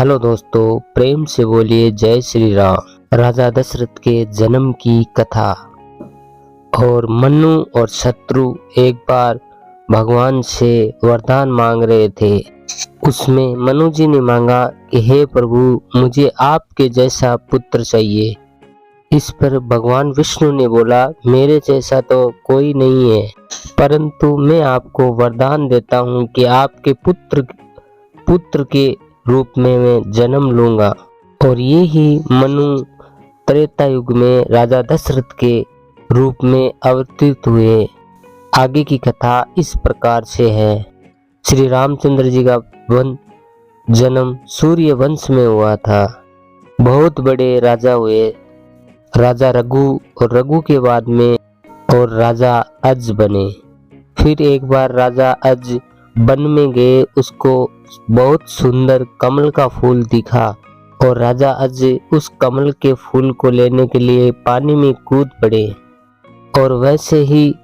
Hello दोस्तों, प्रेम से बोलिए जय श्री राम। राजा दशरथ के जन्म की कथा। और मनु और शत्रु एक बार भगवान से वरदान मांग रहे थे। उसमें मनु जी ने मांगा कि हे प्रभु, मुझे आपके जैसा पुत्र चाहिए। इस पर भगवान विष्णु ने बोला, मेरे जैसा तो कोई नहीं है, परंतु मैं आपको वरदान देता हूँ कि आपके पुत्र के रूप में मैं जन्म लूंगा। और ये ही मनु त्रेता युग में राजा दशरथ के रूप में अवतरित हुए। आगे की कथा इस प्रकार से है। श्री रामचंद्र जी का जन्म सूर्य वंश में हुआ था। बहुत बड़े राजा हुए, राजा रघु, और रघु के बाद में और राजा अज बने। फिर एक बार राजा अज वन में गए, उसको बहुत सुंदर कमल का फूल दिखा और राजा अज उस कमल के फूल को लेने के लिए पानी में कूद पड़े। और वैसे ही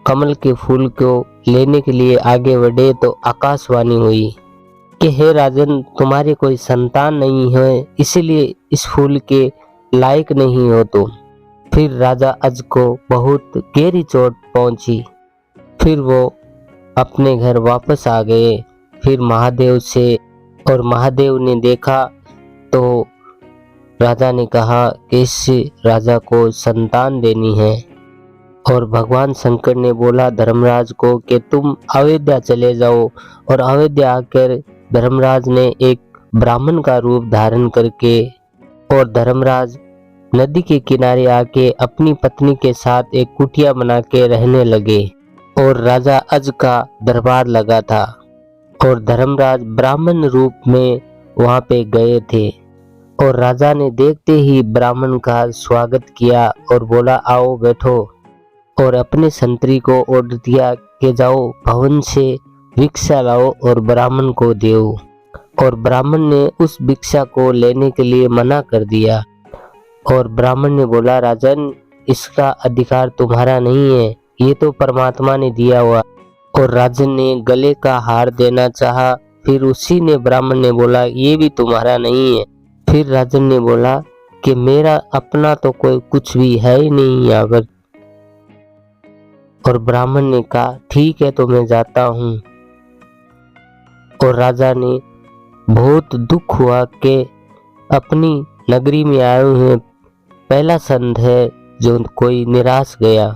कमल के फूल को लेने के लिए आगे बढ़े तो आकाशवाणी हुई कि हे राजन, तुम्हारे कोई संतान नहीं है, इसलिए इस फूल के लायक नहीं हो तुम। फिर राजा अज को बहुत गहरी चोट पहुंची। फिर वो अपने घर वापस आ गए। फिर महादेव ने देखा तो राजा ने कहा कि इस राजा को संतान देनी है। और भगवान शंकर ने बोला धर्मराज को कि तुम अयोध्या चले जाओ। और अयोध्या आकर धर्मराज ने एक ब्राह्मण का रूप धारण करके और धर्मराज नदी के किनारे आके अपनी पत्नी के साथ एक कुटिया बना के रहने लगे। और राजा अज का दरबार लगा था और धर्मराज ब्राह्मण रूप में वहां पे गए थे। और राजा ने देखते ही ब्राह्मण का स्वागत किया और बोला आओ बैठो। और अपने संतरी को ऑर्डर दिया कि जाओ भवन से भिक्षा लाओ और ब्राह्मण को दो। और ब्राह्मण ने उस भिक्षा को लेने के लिए मना कर दिया। और ब्राह्मण ने बोला राजन, इसका अधिकार तुम्हारा नहीं है, ये तो परमात्मा ने दिया हुआ। और राजन ने गले का हार देना चाहा। फिर उसी ने ब्राह्मण ने बोला ये भी तुम्हारा नहीं है। फिर राजन ने बोला कि मेरा अपना तो कोई कुछ भी है ही नहीं यहाँ पर। और ब्राह्मण ने कहा ठीक है, तो मैं जाता हूँ। और राजा ने बहुत दुख हुआ कि अपनी नगरी में आए हुए पहला संत है जो कोई निराश गया।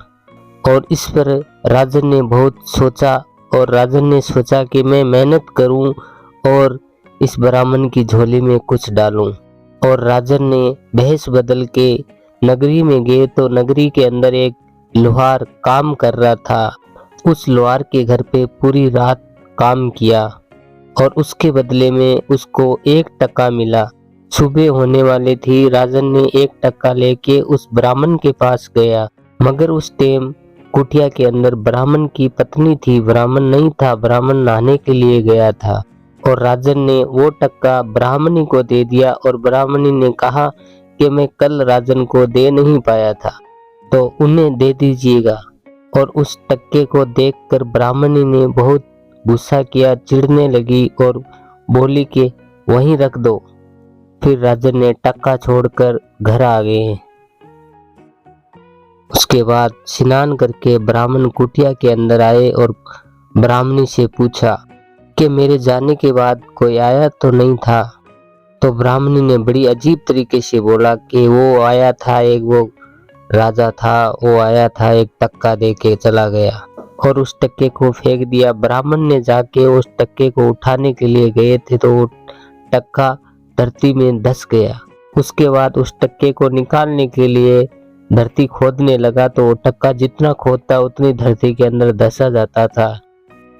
और इस पर राजन ने बहुत सोचा और राजन ने सोचा कि मैं मेहनत करूं और इस ब्राह्मण की झोली में कुछ डालूं। और राजन ने भेष बदल के नगरी में गए तो नगरी के अंदर एक लोहार काम कर रहा था। उस लोहार के घर पे पूरी रात काम किया और उसके बदले में उसको 1 टका मिला। सुबह होने वाली थी, राजन ने 1 टका लेके उस ब्राह्मण के पास गया। मगर उस टाइम कुटिया के अंदर ब्राह्मण की पत्नी थी, ब्राह्मण नहीं था, ब्राह्मण नहाने के लिए गया था। और राजन ने वो टक्का ब्राह्मणी को दे दिया। और ब्राह्मणी ने कहा कि मैं कल राजन को दे नहीं पाया था तो उन्हें दे दीजिएगा। और उस टक्के को देखकर ब्राह्मणी ने बहुत गुस्सा किया, चिढ़ने लगी और बोली कि वहीं रख दो। फिर राजन ने टक्का छोड़कर घर आ गए। उसके बाद स्नान करके ब्राह्मण कुटिया के अंदर आए और ब्राह्मणी से पूछा कि मेरे जाने के बाद कोई आया तो नहीं था। तो ब्राह्मणी ने बड़ी अजीब तरीके से बोला कि वो आया था, एक वो राजा था, वो आया था, 1 टक्का दे के चला गया और उस टक्के को फेंक दिया। ब्राह्मण ने जाके उस टक्के को उठाने के लिए गए थे तो वो टक्का धरती में धंस गया। उसके बाद उस टक्के को निकालने के लिए धरती खोदने लगा तो वो टक्का जितना खोदता उतनी धरती के अंदर धंसा जाता था।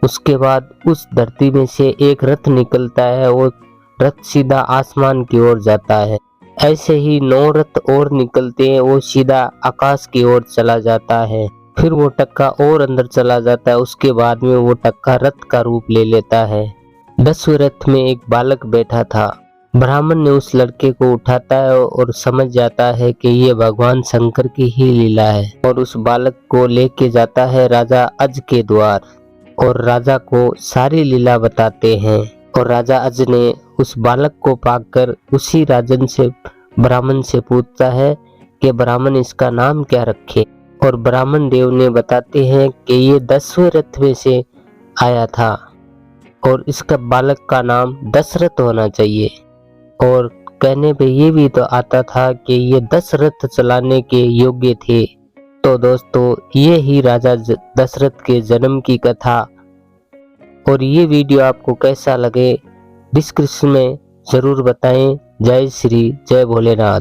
उसके बाद उस धरती में से एक रथ निकलता है, वो रथ सीधा आसमान की ओर जाता है। ऐसे ही 9 रथ और निकलते हैं, वो सीधा आकाश की ओर चला जाता है। फिर वो टक्का और अंदर चला जाता है। उसके बाद में वो टक्का रथ का रूप ले लेता है। 10वें रथ में एक बालक बैठा था। ब्राह्मण ने उस लड़के को उठाता है और समझ जाता है कि ये भगवान शंकर की ही लीला है। और उस बालक को लेके जाता है राजा अज के द्वार और राजा को सारी लीला बताते हैं। और राजा अज ने उस बालक को पाकर उसी ब्राह्मण से पूछता है कि ब्राह्मण इसका नाम क्या रखे। और ब्राह्मण देव ने बताते हैं कि ये 10वें रथ में से आया था और इसका बालक का नाम दशरथ होना चाहिए। और कहने पे ये भी तो आता था कि ये 10 रथ चलाने के योग्य थे। तो दोस्तों, ये ही राजा दशरथ के जन्म की कथा। और ये वीडियो आपको कैसा लगे डिस्क्रिप्शन में जरूर बताएं। जय श्री जय भोलेनाथ।